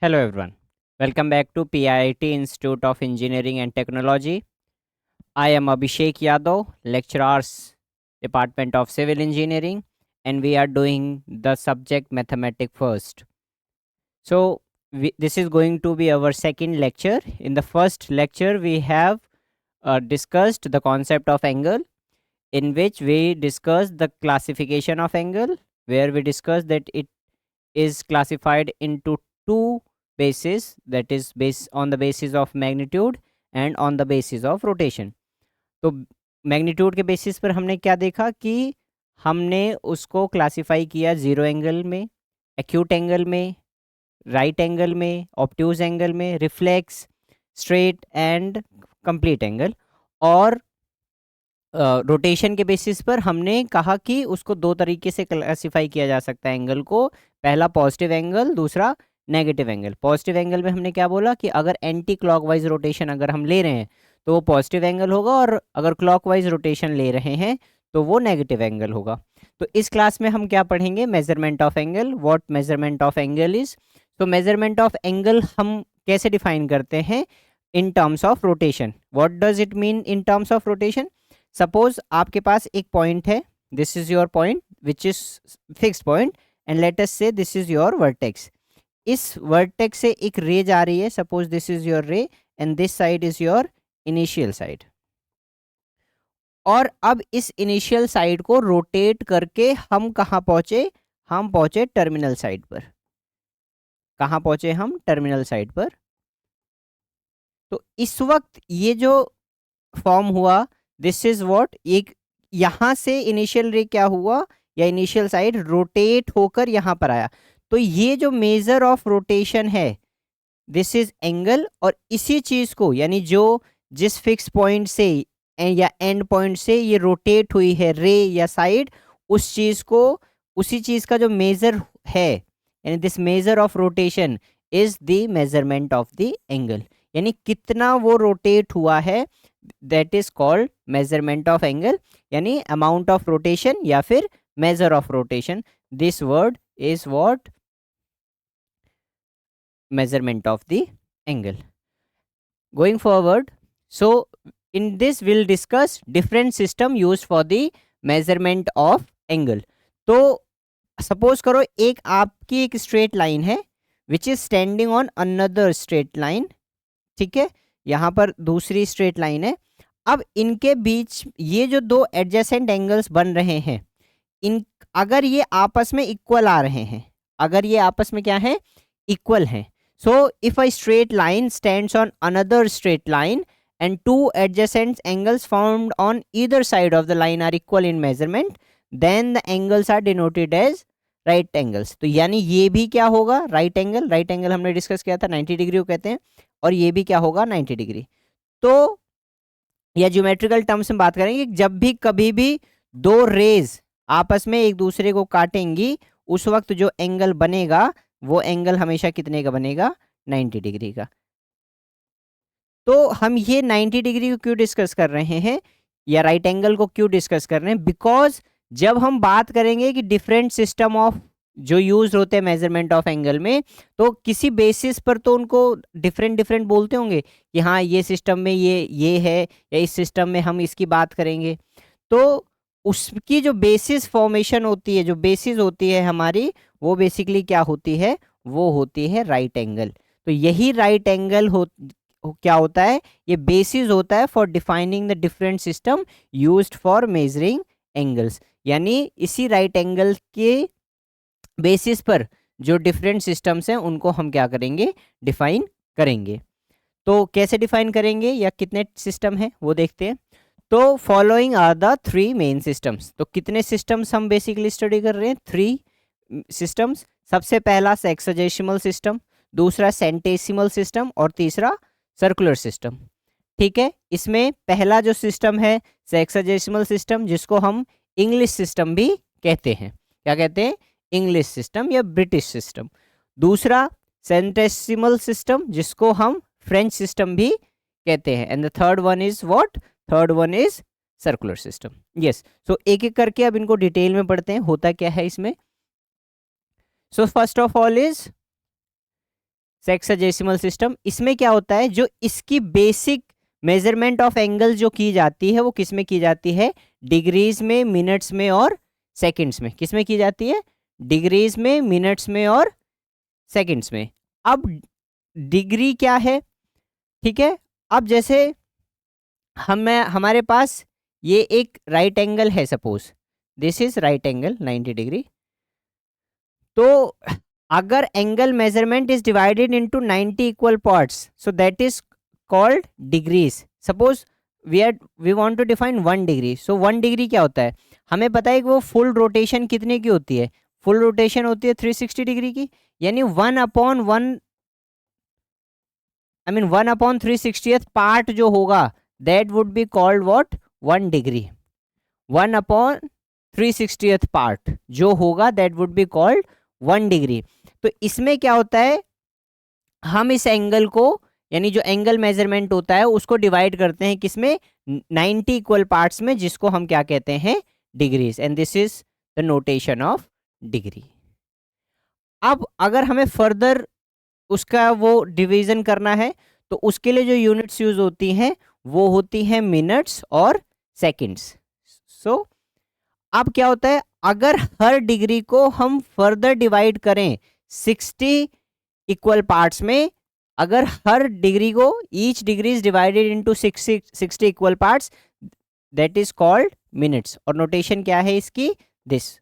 Hello everyone. Welcome back to PIIT Institute of Engineering and Technology. I am Abhishek Yadav, lecturers Department of Civil Engineering, and we are doing the subject mathematics first. So this is going to be our second lecture. In the first lecture we have discussed the concept of angle, in which we discussed the classification of angle, where we discussed that it is classified into two bases, that is based on the basis of magnitude and on the basis of rotation. तो magnitude के basis पर हमने क्या देखा कि हमने उसको classify किया जीरो एंगल में, एक्यूट एंगल में, राइट एंगल में, ऑब्ट्यूज एंगल में, reflex, straight and complete angle. और रोटेशन के बेसिस पर हमने कहा कि उसको दो तरीके से क्लासिफाई किया जा सकता है एंगल को. पहला पॉजिटिव एंगल, दूसरा नेगेटिव एंगल. पॉजिटिव एंगल में हमने क्या बोला कि अगर एंटी क्लॉकवाइज रोटेशन अगर हम ले रहे हैं तो वो पॉजिटिव एंगल होगा, और अगर क्लॉकवाइज रोटेशन ले रहे हैं तो वो नेगेटिव एंगल होगा. तो इस क्लास में हम क्या पढ़ेंगे? Measurement of angle. What measurement of angle is. तो मेजरमेंट ऑफ एंगल हम कैसे डिफाइन करते हैं? In terms of rotation. What does it mean in terms of rotation? Suppose आपके पास एक पॉइंट है, this is your point which is fixed point, and let अस से this is your vertex. इस vertex से एक रे जा रही है, सपोज दिस इज योर रे and this side is your initial side. और अब इस इनिशियल साइड को रोटेट करके हम कहाँ पहुंचे? हम पहुंचे टर्मिनल साइड पर. कहाँ पहुंचे हम? टर्मिनल साइड पर. तो इस वक्त ये जो फॉर्म हुआ, दिस इज व्हाट, एक यहां से इनिशियल रे क्या हुआ, या इनिशियल साइड रोटेट होकर यहां पर आया. तो ये जो मेजर ऑफ रोटेशन है, दिस इज एंगल. और इसी चीज को, यानी जो जिस फिक्स पॉइंट से या एंड पॉइंट से ये रोटेट हुई है रे या साइड, उस चीज को, उसी चीज का जो मेजर है, यानी this measure of rotation is the measurement of the angle. यानी कितना वो रोटेट हुआ है, that is called measurement of angle. यानी अमाउंट ऑफ रोटेशन या फिर measure of rotation. This word is what? measurement of the angle. Going forward, so in this we'll discuss different system used for the measurement of angle. तो suppose करो एक आपकी एक straight line है which is standing on another straight line. ठीक है, यहाँ पर दूसरी स्ट्रेट लाइन है. अब इनके बीच ये जो दो एडजेसेंट एंगल्स बन रहे हैं, इन अगर ये आपस में इक्वल आ रहे हैं, अगर ये आपस में क्या है? इक्वल हैं. So if a straight line stands on another straight line and two adjacent angles found on either side of the line are equal in measurement, then the angles are denoted as right angles. तो यानी ये भी क्या होगा? Right angle. Right angle हमने discuss किया था 90 degree को कहते हैं, और ये भी क्या होगा? 90 डिग्री. तो या ज्योमेट्रिकल टर्म्स में बात करेंगे, जब भी कभी भी दो रेज आपस में एक दूसरे को काटेंगी, उस वक्त जो एंगल बनेगा वो एंगल हमेशा कितने का बनेगा? 90 डिग्री का. तो हम ये 90 डिग्री को क्यों डिस्कस कर रहे हैं, या राइट एंगल को क्यों डिस्कस कर रहे हैं? बिकॉज जब हम बात करेंगे कि डिफरेंट सिस्टम ऑफ जो यूज होते हैं मेजरमेंट ऑफ एंगल में, तो किसी बेसिस पर तो उनको डिफरेंट डिफरेंट बोलते होंगे कि हाँ ये सिस्टम में ये है, या इस सिस्टम में हम इसकी बात करेंगे. तो उसकी जो बेसिस फॉर्मेशन होती है, जो बेसिस होती है हमारी, वो बेसिकली क्या होती है? वो होती है राइट एंगल. तो यही राइट एंगल क्या होता है? ये बेसिस होता है for defining the different system used for measuring angles. यानी इसी राइट एंगल के बेसिस पर जो डिफरेंट सिस्टम्स हैं उनको हम क्या करेंगे? डिफाइन करेंगे. तो कैसे डिफाइन करेंगे, या कितने सिस्टम हैं वो देखते हैं. तो following are the three main systems. तो कितने सिस्टम्स हम बेसिकली स्टडी कर रहे हैं? 3 सिस्टम्स. सबसे पहला सेक्सजेसिमल सिस्टम, दूसरा सेंटेसिमल सिस्टम, और तीसरा सर्कुलर सिस्टम. ठीक है, इसमें पहला जो सिस्टम है सेक्सजेसिमल सिस्टम, जिसको हम इंग्लिश सिस्टम भी कहते हैं. क्या कहते हैं? इंग्लिश सिस्टम या ब्रिटिश सिस्टम. दूसरा सेंटेसिमल सिस्टम, जिसको हम फ्रेंच सिस्टम भी कहते हैं. And the third one is what? Third one is circular system. Yes. So एक एक करके अब इनको डिटेल में पढ़ते हैं, होता क्या है इसमें. So first of all is sexagesimal system, इसमें क्या होता है, जो इसकी बेसिक मेजरमेंट ऑफ एंगल जो की जाती है वो किस में की जाती है, डिग्रीज में, मिनट्स में और सेकंड्स में। किस में की जाती है, डिग्रीज में, मिनट्स में और सेकंड्स में। अब डिग्री क्या है, ठीक है, अब जैसे हमारे पास ये एक राइट एंगल है, suppose this is right angle 90 degree. तो अगर angle measurement is divided into 90 equal parts, so that is called degrees. Suppose we want to define 1 degree. So 1 degree क्या होता है, हमें पता है कि वो फुल रोटेशन कितने की होती है, फुल रोटेशन होती है 360 डिग्री की, यानी 1/360th पार्ट जो होगा that would be called what, 1 degree. 1/360th part जो होगा that would be called 1 degree. तो इसमें क्या होता है, हम इस एंगल को, यानी जो एंगल मेजरमेंट होता है उसको डिवाइड करते हैं किसमें, 90 इक्वल पार्ट्स में, जिसको हम क्या कहते हैं, degrees, and this is the notation of degree. अब अगर हमें फर्दर उसका वो डिवीजन करना है तो उसके लिए जो यूनिट्स यूज होती हैं वो होती हैं मिनट्स और सेकंड्स। सो अब क्या होता है, अगर हर डिग्री को हम फर्दर डिवाइड करें 60 इक्वल पार्ट्स में, अगर हर डिग्री को, each degree is divided into 60 equal parts, that is called minutes, और नोटेशन क्या है इसकी, दिस।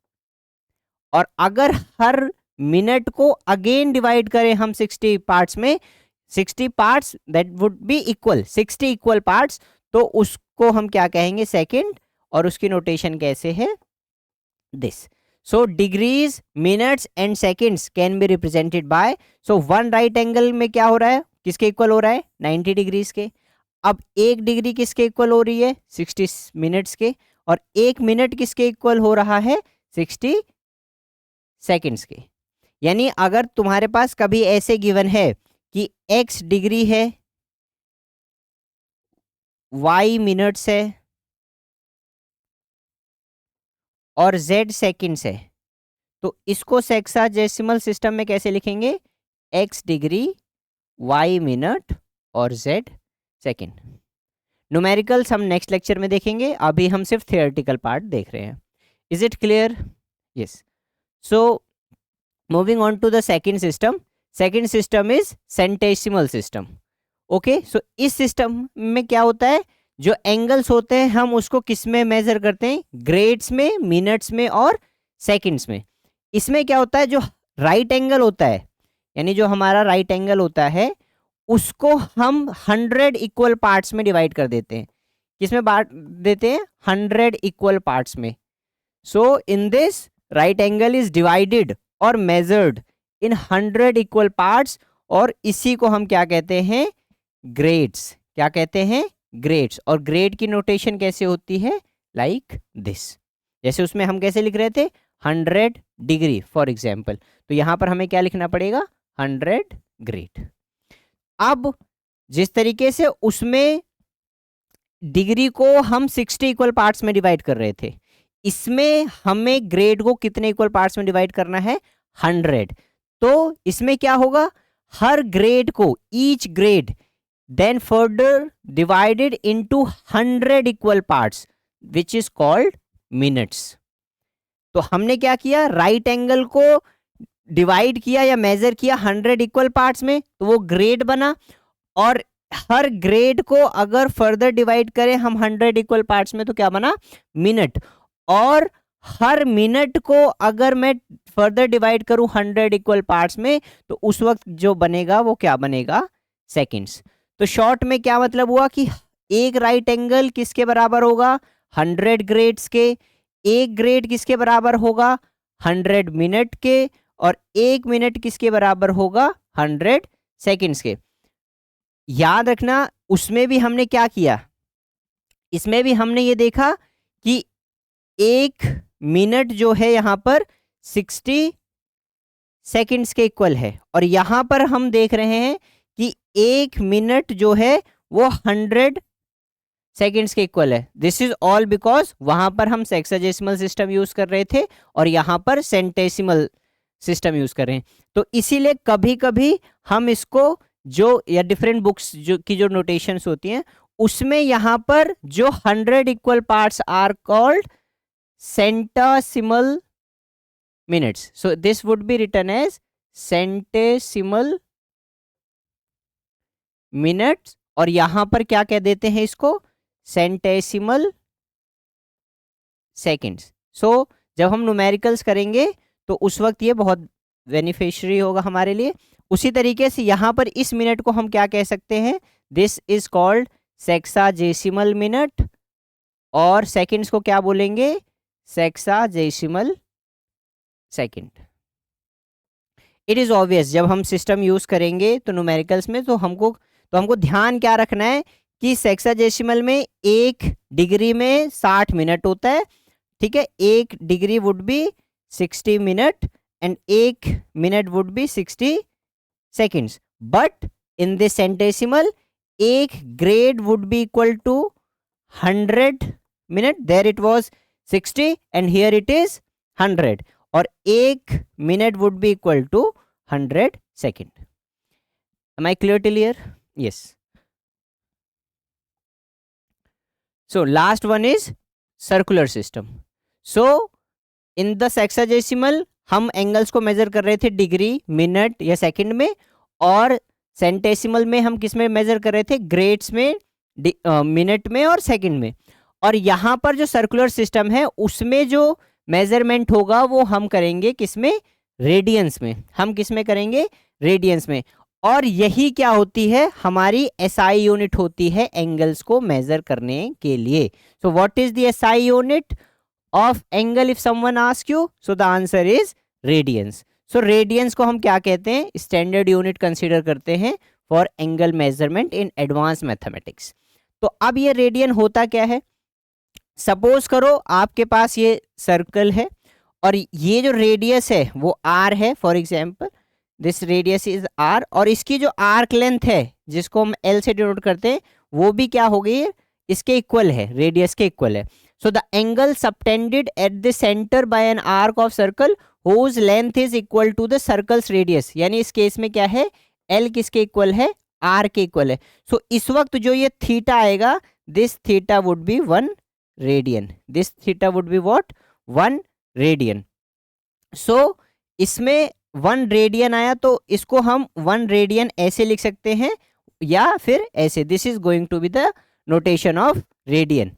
और अगर हर मिनट को अगेन डिवाइड करें हम 60 पार्ट्स में, 60 parts that would be equal, 60 equal parts, तो उसको हम क्या कहेंगे, सेकंड, और उसकी नोटेशन कैसे है, this. So degrees, minutes and seconds can be represented by, so 1 right angle में क्या हो रहा है, किसके इक्वल हो रहा है, 90 डिग्रीज के। अब 1 डिग्री किसके इक्वल हो रही है, 60 मिनट्स के, और 1 मिनट किसके इक्वल हो रहा है, 60 सेकंड्स के। यानी अगर तुम्हारे पास कभी ऐसे गिवन है कि x डिग्री है, y मिनट्स है और z सेकंड्स है, तो इसको सेक्साजेसिमल सिस्टम में कैसे लिखेंगे, x डिग्री, y मिनट और z सेकंड। न्यूमेरिकल्स हम नेक्स्ट लेक्चर में देखेंगे, अभी हम सिर्फ थियोरेटिकल पार्ट देख रहे हैं। Is it clear, yes. So moving on to the second system, second system is centesimal system. Okay, so इस सिस्टम में क्या होता है, जो एंगल्स होते हैं हम उसको किस में मेजर करते हैं, ग्रेड्स में, मिनट्स में और सेकंड्स में। इसमें क्या होता है, जो राइट एंगल होता है, यानी जो हमारा राइट एंगल होता है उसको हम 100 इक्वल पार्ट्स में डिवाइड कर देते हैं। किसमें बांट देते हैं, 100 इक्वल पार्ट्स में। So in this right angle is divided और मेजर्ड इन 100 इक्वल पार्ट्स, और इसी को हम क्या कहते हैं, ग्रेड्स। क्या कहते हैं, ग्रेड्स। और ग्रेड की नोटेशन कैसे होती है, लाइक दिस। जैसे उसमें हम कैसे लिख रहे थे, 100 डिग्री फॉर एग्जाम्पल, तो यहां पर हमें क्या लिखना पड़ेगा, 100 ग्रेड। अब जिस तरीके से उसमें डिग्री को हम 60 इक्वल पार्ट्स में डिवाइड कर रहे थे, इसमें हमें ग्रेड को कितने इक्वल पार्ट्स में डिवाइड करना है, 100। तो इसमें क्या होगा, हर ग्रेड को, each grade then further divided into 100 equal parts which is called minutes. तो हमने क्या किया, राइट एंगल को डिवाइड किया या मेजर किया 100 इक्वल पार्ट्स में, तो वो ग्रेड बना, और हर ग्रेड को अगर फर्दर डिवाइड करें हम 100 इक्वल पार्ट्स में तो क्या बना, मिनट। और हर मिनट को अगर मैं फर्दर डिवाइड करूं 100 इक्वल पार्ट्स में, तो उस वक्त जो बनेगा वो क्या बनेगा, सेकंड्स। तो शॉर्ट में क्या मतलब हुआ कि एक राइट एंगल किसके बराबर होगा, 100 ग्रेड्स के, एक ग्रेड किसके बराबर होगा, 100 मिनट के, और एक मिनट किसके बराबर होगा, 100 सेकंड्स के। याद रखना, उसमें भी हमने क्या किया, इसमें भी हमने ये देखा कि एक मिनट जो है यहां पर 60 सेकंड्स के इक्वल है, और यहां पर हम देख रहे हैं कि एक मिनट जो है वो 100 सेकंड्स के इक्वल है। दिस इज ऑल बिकॉज वहां पर हम सेक्साजेसिमल सिस्टम यूज कर रहे थे और यहां पर सेंटेसिमल सिस्टम यूज कर रहे हैं। तो इसीलिए कभी कभी हम इसको जो या डिफरेंट बुक्स जो नोटेशंस होती हैं उसमें यहाँ पर जो 100 equal parts are called centesimal minutes. So this would be written as centesimal minutes, और यहां पर क्या कह देते हैं इसको, centesimal seconds. So जब हम न्यूमेरिकल्स करेंगे तो उस वक्त ये बहुत बेनिफिशियरी होगा हमारे लिए। उसी तरीके से यहां पर इस मिनट को हम क्या कह सकते हैं, this is called sexagesimal minute, और सेकंड्स को क्या बोलेंगे, sexagesimal second. It is obvious जब हम सिस्टम यूज करेंगे तो न्यूमेरिकल्स में तो हमको ध्यान क्या रखना है कि सेक्साजेसिमल में 1 डिग्री में 60 मिनट होता है, ठीक है। 1 degree would be 60 minute and 1 minute would be 60 seconds. But in this centesimal 1 grade would be equal to 100 minute, there it was 60 and here it is 100, और 1 minute would be equal to 100 second. Am I clear till here? Yes. So last one is circular system. So in the sexagesimal हम angles को major कर रहे थे degree, minute या second में, और centesimal में हम किस में मेजर कर रहे थे, ग्रेड्स में, मिनट में और सेकंड में। और यहाँ पर जो सर्कुलर सिस्टम है उसमें जो मेजरमेंट होगा वो हम करेंगे किसमें, रेडियंस में। हम किस में करेंगे, रेडियंस में। और यही क्या होती है, हमारी एसआई यूनिट होती है एंगल्स को मेजर करने के लिए। So what is the SI unit of angle if someone ask you, so the answer is radians. So radians को हम क्या कहते हैं, स्टैंडर्ड यूनिट कंसीडर करते हैं for angle measurement in advance mathematics. तो अब ये रेडियन होता क्या है, सपोज करो आपके पास ये सर्कल है और ये जो रेडियस है वो आर है, for example this radius is r, और इसकी जो आर्क लेंथ है जिसको हम एल से डिनोट करते हैं वो भी क्या हो गई, इसके इक्वल है, रेडियस के इक्वल है। So the angle subtended at the centre by an arc of circle whose length is equal to the circle's radius, यानी इस केस में क्या है, एल किसके इक्वल है, आर के इक्वल है। सो इस वक्त जो ये थीटा आएगा, this theta would be 1 radian, this theta would be what, 1 radian. So इसमें 1 रेडियन आया तो इसको हम 1 रेडियन ऐसे लिख सकते हैं या फिर ऐसे, this is going to be the notation of radian.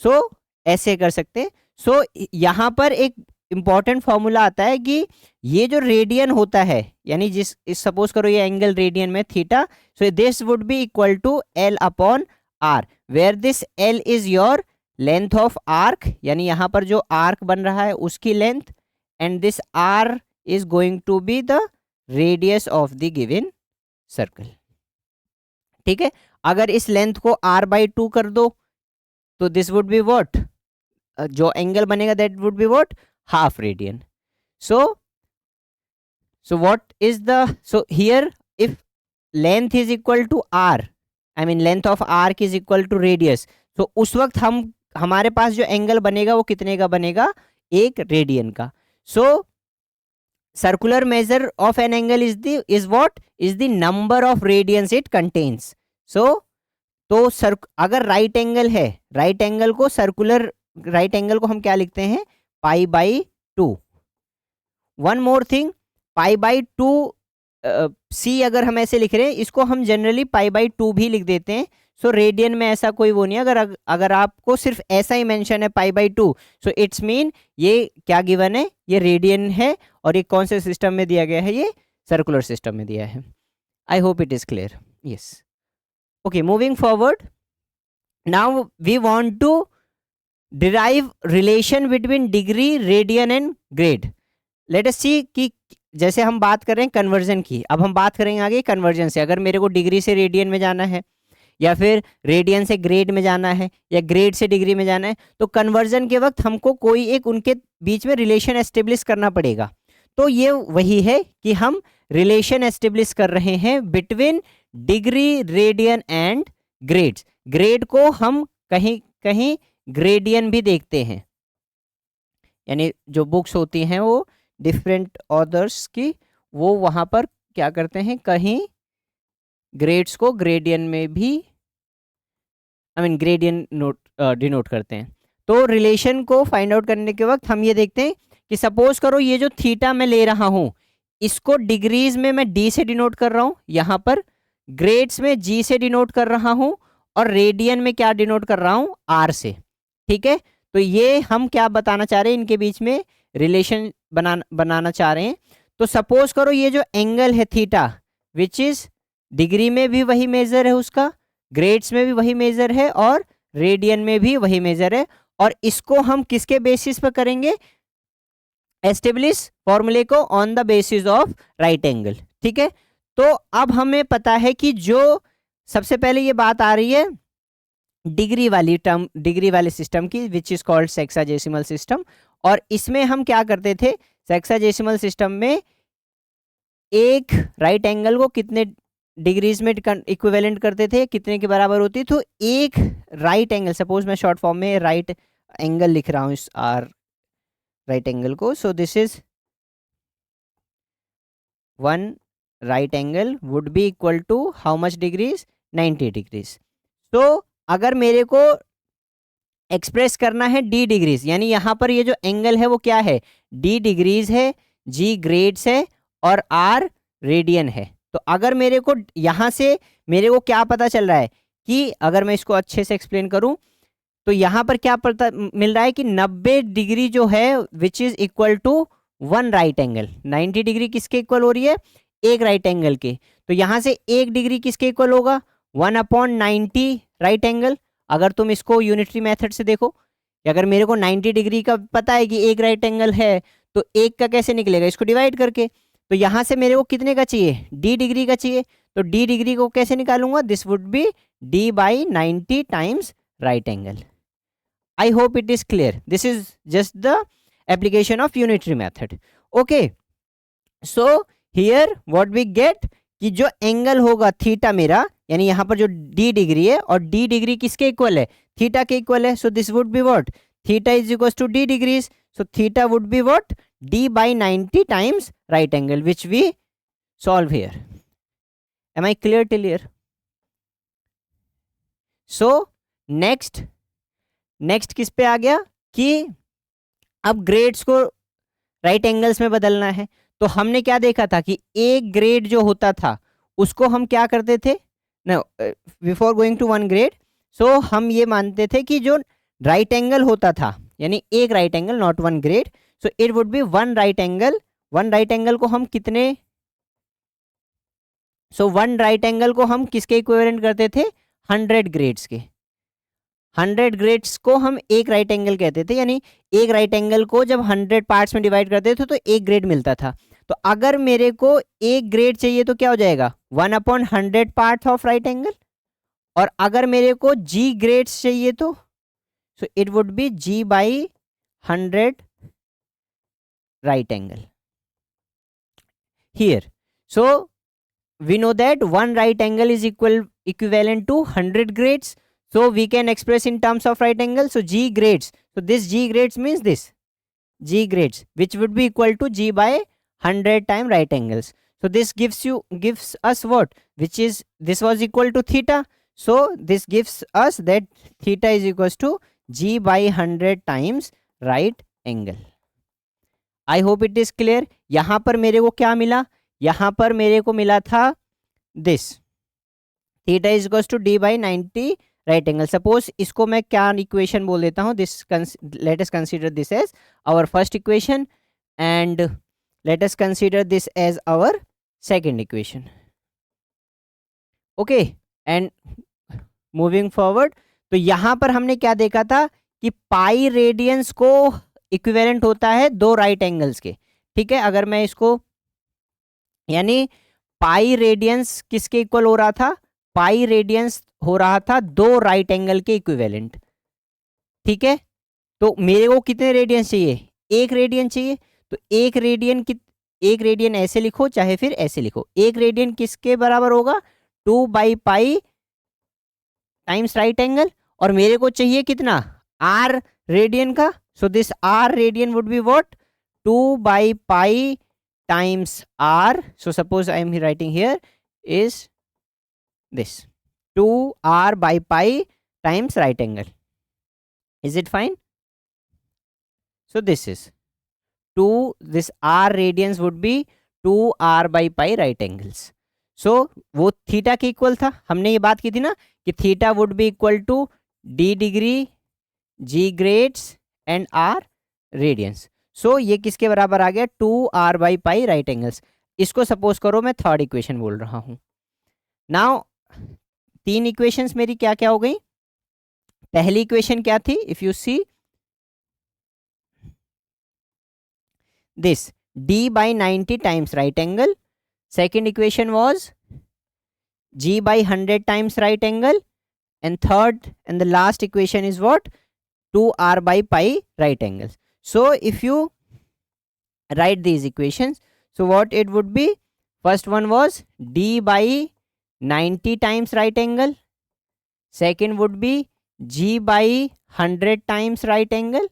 So ऐसे कर सकते हैं। सो यहाँ पर एक इंपॉर्टेंट फॉर्मूला आता है कि ये जो रेडियन होता है, यानी जिस सपोज करो ये एंगल रेडियन में theta, so this would be equal to l upon r, where this l is your length of arc, यानी यहाँ पर जो आर्क बन रहा है उसकी length, and this r is going to be the radius of the given circle। ठीक है, अगर इस लेंथ को r by 2 कर दो तो this would be what, जो एंगल बनेगा that would be what, half radian। so what is the, so here if length is equal to r, I mean length of arc is equal to radius, so उस वक्त हमारे पास जो angle बनेगा वो कितने का बनेगा, 1 रेडियन का। so circular measure of an angle is what, is the number of radians it contains। so तो अगर राइट एंगल है, राइट एंगल को सर्कुलर, राइट एंगल को हम क्या लिखते हैं, pi by 2। One more thing, pi by 2 सी अगर हम ऐसे लिख रहे हैं, इसको हम जनरली पाई बाई 2 भी लिख देते हैं। सो रेडियन में ऐसा कोई वो नहीं, अगर आपको सिर्फ ऐसा ही मेंशन है pi by 2, so it's mean ये क्या गिवन है, ये रेडियन है, और ये कौन से सिस्टम में दिया गया है, ये सर्कुलर सिस्टम में दिया है। I hope it is clear. Yes, okay, moving forward, now we want to derive relation between degree, radian and grade. Let us see कि जैसे हम बात कर रहे हैं कन्वर्जन की, अब हम बात करेंगे आगे कन्वर्जन से। अगर मेरे को डिग्री से रेडियन में जाना है, या फिर रेडियन से ग्रेड में जाना है, या ग्रेड से डिग्री में जाना है, तो कन्वर्जन के वक्त हमको कोई एक उनके बीच में रिलेशन एस्टेब्लिश करना पड़ेगा। तो ये वही है कि हम रिलेशन एस्टेब्लिश कर रहे हैं between degree, radian and grades. Grade को हम कहीं कहीं ग्रेडियन भी देखते हैं, यानी जो बुक्स होती हैं वो डिफरेंट ऑथर्स की, वो वहाँ पर क्या करते हैं, कहीं ग्रेड्स को ग्रेडियन में भी ग्रेडियन नोट डिनोट करते हैं। तो रिलेशन को फाइंड आउट करने के वक्त हम ये देखते हैं कि सपोज करो ये जो थीटा मैं ले रहा हूं, इसको डिग्रीज में मैं डी से डिनोट कर रहा हूं, यहां पर ग्रेड्स में जी से डिनोट कर रहा हूं, और रेडियन में क्या डिनोट कर रहा हूं, आर से। ठीक है, तो ये हम क्या बताना चाह रहे हैं, इनके बीच में रिलेशन बनाना चाह रहे हैं। तो सपोज करो ये जो एंगल है थीटा, विच इज डिग्री में भी वही मेजर है उसका, ग्रेड्स में भी वही मेजर है, और रेडियन में भी वही मेजर है, और इसको हम किसके बेसिस पर करेंगे, एस्टेब्लिश फॉर्मूले को on the basis of right angle. ठीक है, तो अब हमें पता है कि जो सबसे पहले ये बात आ रही है डिग्री वाली टर्म, डिग्री वाले सिस्टम की, विच इज कॉल्ड सेक्साजेसिमल सिस्टम। और इसमें हम क्या करते थे, सेक्साजेसिमल सिस्टम में एक राइट एंगल को कितने डिग्रीज में इक्विवेलेंट करते थे, कितने के बराबर होती, तो एक राइट एंगल, सपोज मैं शॉर्ट फॉर्म में राइट एंगल लिख रहा हूं इस आर राइट एंगल को, so this is one right angle would be equal to how much degrees, 90 degrees. तो अगर मेरे को एक्सप्रेस करना है डी डिग्रीज, यानी यहां पर ये जो एंगल है वो क्या है, डी डिग्रीज है, जी ग्रेड्स है, और आर रेडियन है। तो अगर मेरे को यहां से मेरे को क्या पता चल रहा है कि अगर मैं इसको अच्छे से एक्सप्लेन करूं, तो यहां पर क्या पता मिल रहा है कि 90 डिग्री जो है which is equal to one right angle. 90 degree किसके इक्वल हो रही है, एक राइट एंगल के। तो यहां से एक डिग्री किसके इक्वल होगा, 1/90 राइट एंगल। अगर तुम इसको यूनिटरी मेथड से देखो, कि अगर मेरे को 90 डिग्री का पता है कि एक राइट एंगल है, तो एक का कैसे निकलेगा, इसको डिवाइड करके। तो यहां से मेरे को कितने का चाहिए, डी डिग्री का चाहिए। तो डी डिग्री को कैसे निकालूंगा, this would B D by 90 times right angle. I hope it is clear. This is just the application of unitary method. Okay. So here what we get कि जो angle होगा theta मेरा, यानी यहां पर जो डी डिग्री है, और डी डिग्री किसके इक्वल है, थीटा के इक्वल है। So this would be what, theta is equal to D degrees. So theta would be what, D by 90 times right angle, which we solve here. Am I clear till here? So next किस पे आ गया कि अब grades को right angles में बदलना है। तो हमने क्या देखा था कि एक ग्रेड जो होता था उसको हम क्या करते थे, no before going to one grade, so हम ये मानते थे कि जो राइट एंगल होता था, यानी एक right angle, not one grade, so it would B one right angle. One right angle को हम कितने, सो वन राइट एंगल को हम किसके इक्विवेलेंट करते थे, 100 ग्रेड्स के। 100 ग्रेड्स को हम एक राइट एंगल कहते थे, यानी एक राइट एंगल को जब 100 पार्ट्स में डिवाइड करते थे तो एक ग्रेड मिलता था। तो अगर मेरे को एक ग्रेड चाहिए तो क्या हो जाएगा, 1/100 पार्ट ऑफ राइट एंगल। और अगर मेरे को जी ग्रेड्स चाहिए तो so it would be G by 100 right angle here. So we know that one right angle is equivalent to 100 grades. So we can express in terms of right angle. So G grades. So this G grades means this G grades, which would be equal to G by 100 time right angles. So this gives us what? Which is, this was equal to theta. So this gives us that theta is equals to G by 100 times right angle. I hope it is clear. यहाँ पर मेरे को क्या मिला, यहाँ पर मेरे को मिला था this theta is equals to D by 90 right angle. Suppose इसको मैं क्या इक्वेशन बोल देता हूँ, this let us consider this as our first equation, and let us consider this as our second equation. Okay, and moving forward, तो यहां पर हमने क्या देखा था कि पाई रेडियंस को इक्विवेलेंट होता है दो राइट एंगल्स के। ठीक है, अगर मैं इसको, यानी पाई रेडियंस किसके इक्वल हो रहा था, पाई रेडियंस हो रहा था दो राइट एंगल के इक्विवेलेंट। ठीक है, तो मेरे को कितने रेडियंस चाहिए, एक रेडियन चाहिए। तो एक रेडियन ऐसे लिखो चाहे फिर ऐसे लिखो, एक रेडियन किसके बराबर होगा, 2/पाई टाइम्स राइट एंगल। और मेरे को चाहिए कितना, आर रेडियन का। So this R radian would be what, 2 by pi times r. So suppose I am writing here is this 2r by pi times right angle. Is it fine? So this is 2, this r radians would be 2r by pi right angles. So वो theta के equal था, हमने ये बात की थी ना कि theta would be equal to d degree g grades and r radians. So ये किसके बराबर आ गया 2r by pi right angles. इसको सपोज करो मैं थर्ड इक्वेशन बोल रहा हूं. नाउ 3 इक्वेशंस मेरी क्या क्या हो गई. पहली इक्वेशन क्या थी, if you see this d by 90 times right angle. Second equation was g by 100 times right angle, and third and the last equation is what, 2r by pi right angles. So if you write these equations, so what it would be, first one was d by 90 times right angle, second would be g by 100 times right angle,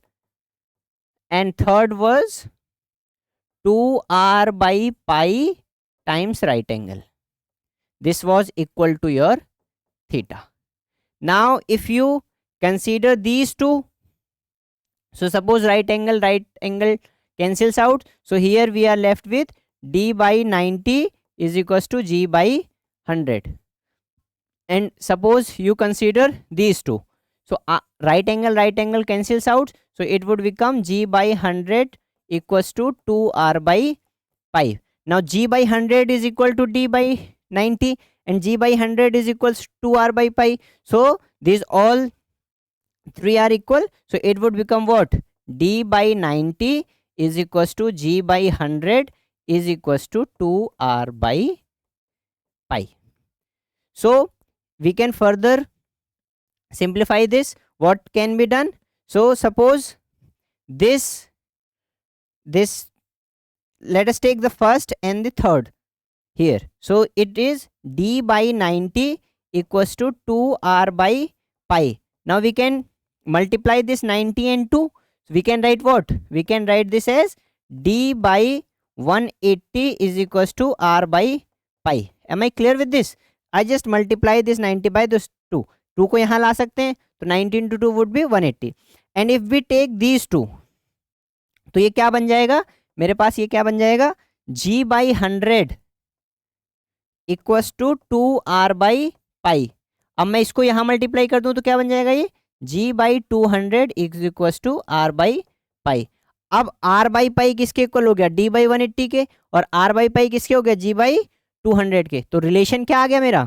and third was 2r by pi times right angle. This was equal to your theta. Now if you consider these two, so suppose right angle cancels out, so here we are left with d by 90 is equals to g by 100. And suppose you consider these two, so right angle cancels out, so it would become g by 100 equals to 2r by pi. Now g by 100 is equal to d by 90 and g by 100 is equals to r by pi. So these all three are equal, so it would become what, d by 90 is equals to g by 100 is equals to 2r by pi. So we can further simplify this. What can be done? So suppose this let us take the first and the third here. So it is d by 90 equals to 2r by pi. Now we can multiply this 90 and 2. So we can write what? We can write this as d by 180 is equals to r by pi. Am I clear with this? I just multiply this 90 by this 2. 2 को यहाँ ला सकते हैं, तो 90 into 2 would be 180. And if we take these two, तो ये क्या बन जाएगा मेरे पास, ये क्या बन जाएगा, g by 100 equals to 2r by pi. अब मैं इसको यहाँ मल्टीप्लाई कर दूं तो क्या बन जाएगा, ये g by 200 is equals to r by pi. अब r by पाई किसके इक्वल हो गया, d by 180 के, और r by पाई किसके हो गया, g by 200 के. तो रिलेशन क्या आ गया मेरा,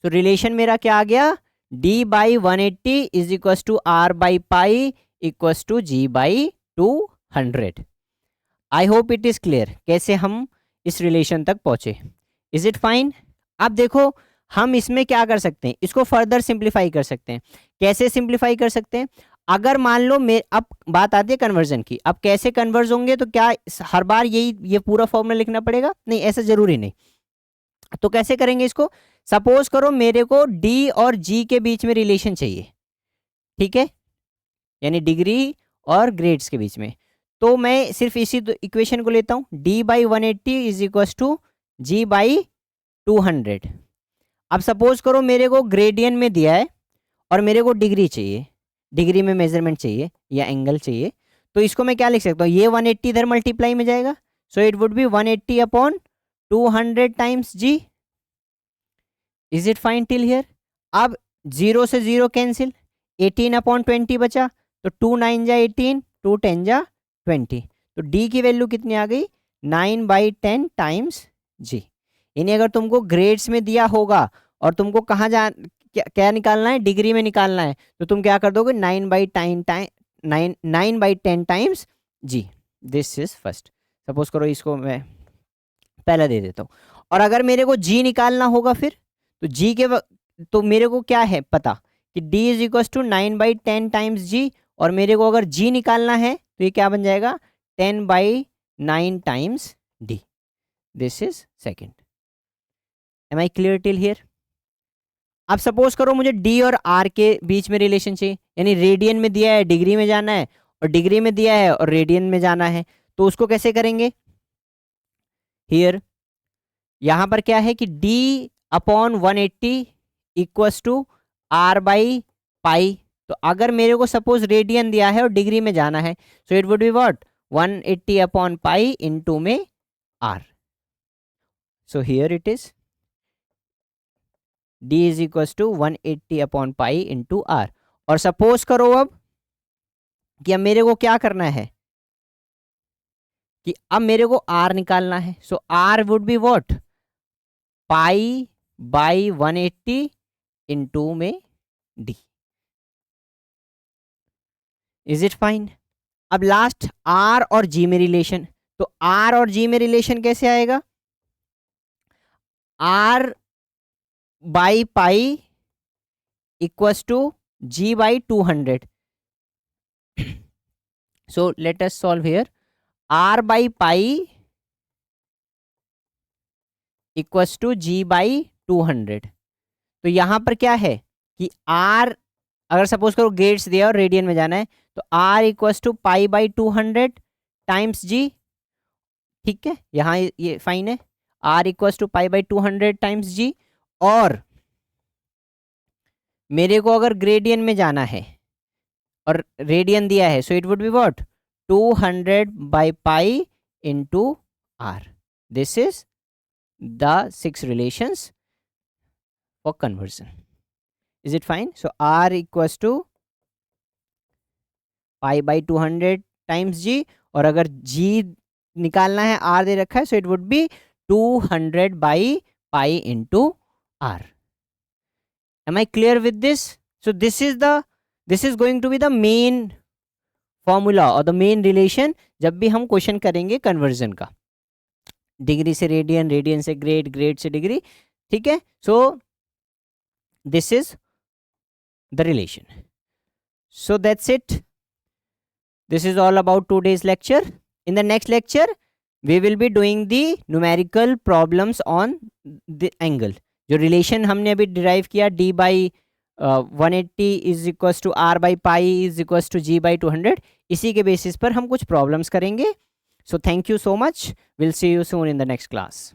तो रिलेशन मेरा क्या आ गया, d by 180 is equals to r by pi equals to g by 200. I hope it is clear कैसे हम इस रिलेशन तक पहुंचे. Is it fine. अब देखो हम इसमें क्या कर सकते हैं, इसको फर्दर सिंप्लीफाई कर सकते हैं. कैसे सिंप्लीफाई कर सकते हैं, अगर मान लो अब बात आती है कन्वर्जन की. अब कैसे कन्वर्ज होंगे, तो क्या हर बार ये पूरा फॉर्मूला लिखना पड़ेगा, नहीं ऐसा जरूरी नहीं. तो कैसे करेंगे इसको, सपोज करो मेरे को d और g के बीच में रिलेशन चाहिए, ठीक है, यानी डिग्री और ग्रेड्स के बीच में. तो मैं सिर्फ इसी इक्वेशन को लेता हूँ, d by 180 is equals to g by 200. अब सपोज करो मेरे को ग्रेडियन में दिया है और मेरे को डिग्री चाहिए, डिग्री में मेजरमेंट चाहिए या एंगल चाहिए. तो इसको मैं क्या लिख सकता हूँ, ये 180 इधर मल्टीप्लाई में जाएगा, सो it would B 180 upon 200 times g. Is it fine till here. अब 0 से 0 कैंसिल, 18 अपॉन 20 बचा, तो 2 9 जा 18, 2 10 जा 20. तो d की वैल्यू कितनी आ गई, 9 बाई 10 टाइम्स g. यानी अगर तुमको ग्रेड्स में दिया होगा और तुमको कहाँ क्या निकालना है, डिग्री में निकालना है, तो तुम क्या कर दोगे, 9 by 10 times g. This is first. Suppose करो इसको मैं पहला दे देता हूँ. और अगर मेरे को g निकालना होगा फिर, तो g के तो मेरे को क्या है पता कि d is equal to 9 by 10 times g, और मेरे को अगर g निकालना है तो ये क्या बन जाएगा, 10 by 9 times d. This is second. Am I clear till here. अब सपोज करो मुझे d और r के बीच में रिलेशन चाहिए, यानी रेडियन में दिया है, डिग्री में जाना है, और डिग्री में दिया है और रेडियन में जाना है, तो उसको कैसे करेंगे? हियर यहां पर क्या है कि d upon 180 equals to r by pi. तो अगर मेरे को सपोज रेडियन दिया है और डिग्री में जाना है, so it would be what 180 upon pi into में r। So here it is d is equals to 180 upon pi into r। और सपोज करो अब कि अब मेरे को क्या करना है कि अब मेरे को r निकालना है। So r would be what pi by 180 into में d। Is it fine? अब लास्ट r और g में रिलेशन, तो r और g में रिलेशन कैसे आएगा? r by pi equals to g by 200। So let us solve here. r by pi equals to g by 200। तो यहां पर क्या है कि r, अगर सपोज करो गेट्स दिया और रेडियन में जाना है, तो r equals to pi by 200 times g। ठीक है, यहाँ ये फाइन है, r equals to pi by 200 times g। और मेरे को अगर ग्रेडियन में जाना है और रेडियन दिया है, so it would be what 200 by pi into r। This is the 6 relations for conversion. Is it fine? So r equals to pi by 200 times g, और अगर g निकालना है, r दे रखा है, so it would B 200 by pi into r। Am I clear with this? So this is going to be the main formula or the main relation जब भी हम question करेंगे कन्वर्जन का, डिग्री से रेडियन, रेडियन से grade, grade से degree. ठीक है, so this is the relation. So that's it, this is all about today's lecture. In the next lecture we will be doing the numerical problems on the angle। जो relation हमने अभी derive किया d by 180 is equals to r by pi is equals to g by 200, इसी के basis पर हम कुछ problems करेंगे। So thank you so much, will see you soon in the next class.